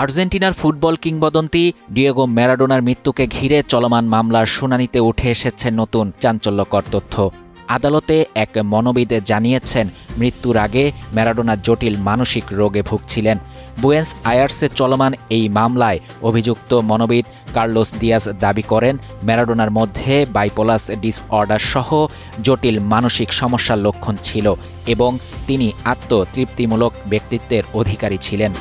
আর্জেন্টিনার ফুটবল কিংবদন্তি ডিয়েগো ম্যারাডোনার মৃত্যুকে ঘিরে চলমান মামলার শুনানিতে উঠে এসেছে নতুন চাঞ্চল্যকর তথ্য। আদালতে এক মনোবিদ জানিয়েছেন, মৃত্যুর আগে ম্যারাডোনা জটিল মানসিক রোগে ভুগছিলেন। বুয়েন্স আয়ার্সে চলমান এই মামলায় অভিযুক্ত মনোবিদ কার্লোস দিয়াজ দাবি করেন, ম্যারাডোনার মধ্যে বাইপোলার ডিসঅর্ডার সহ জটিল মানসিক সমস্যার লক্ষণ ছিল এবং তিনি আত্মতৃপ্তিমূলক ব্যক্তিত্বের অধিকারী ছিলেন।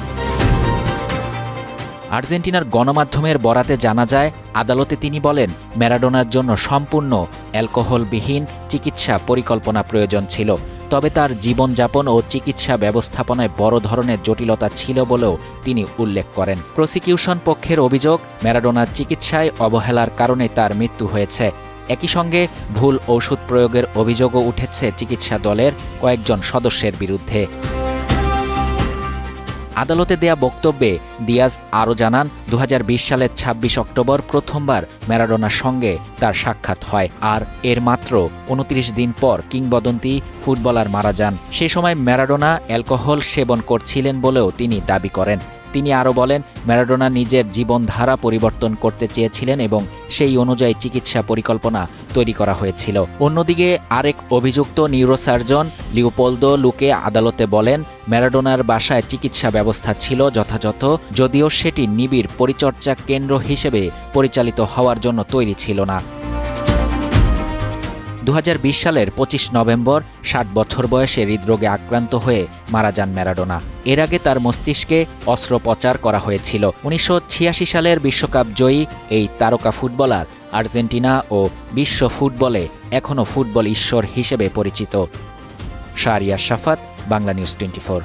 আর্জেন্টিনার গণমাধ্যমের বরাতে জানা যায়, আদালতে তিনি বলেন, ম্যারাডোনার জন্য সম্পূর্ণ অ্যালকোহলবিহীন চিকিৎসা পরিকল্পনা প্রয়োজন ছিল, তবে তার জীবনযাপন ও চিকিৎসা ব্যবস্থাপনায় বড় ধরনের জটিলতা ছিল বলেও তিনি উল্লেখ করেন। প্রসিকিউশন পক্ষের অভিযোগ, ম্যারাডোনার চিকিৎসায় অবহেলার কারণে তার মৃত্যু হয়েছে। একই সঙ্গে ভুল ওষুধ প্রয়োগের অভিযোগও উঠেছে চিকিৎসা দলের কয়েকজন সদস্যের বিরুদ্ধে। আদালতে দেয়া বক্তব্যে দিয়াজ আরও জানান, ২০২০ সালের ২৬ অক্টোবর প্রথমবার ম্যারাডোনার সঙ্গে তার সাক্ষাৎ হয়, আর এর মাত্র ২৯ দিন পর কিংবদন্তি ফুটবলার মারা যান। সে সময় ম্যারাডোনা অ্যালকোহল সেবন করছিলেন বলেও তিনি দাবি করেন। তিনি আরও বলেন, ম্যারাডোনা নিজের জীবনধারা পরিবর্তন করতে চেয়েছিলেন এবং সেই অনুযায়ী চিকিৎসা পরিকল্পনা তৈরি করা হয়েছিল। অন্যদিকে আরেক অভিযুক্ত নিউরোসার্জন লিওপোলদো লুকে আদালতে বলেন, ম্যারাডোনার বাসায় চিকিৎসা ব্যবস্থা ছিল যথাযথ, যদিও সেটি নিবিড় পরিচর্যা কেন্দ্র হিসেবে পরিচালিত হওয়ার জন্য তৈরি ছিল না। ২০২০ সালের ২৫ নভেম্বর ৬০ বছর বয়সে হৃদরোগে আক্রান্ত হয়ে মারা যান ম্যারাডোনা। এর আগে তার মস্তিষ্কে অস্ত্রোপচার করা হয়েছিল। ১৯৮৬ সালের বিশ্বকাপ জয়ী এই তারকা ফুটবলার আর্জেন্টিনা ও বিশ্ব ফুটবলে এখনও ফুটবল ঈশ্বর হিসেবে পরিচিত। শাহরিয়ার শাফাত, বাংলা নিউজ 24।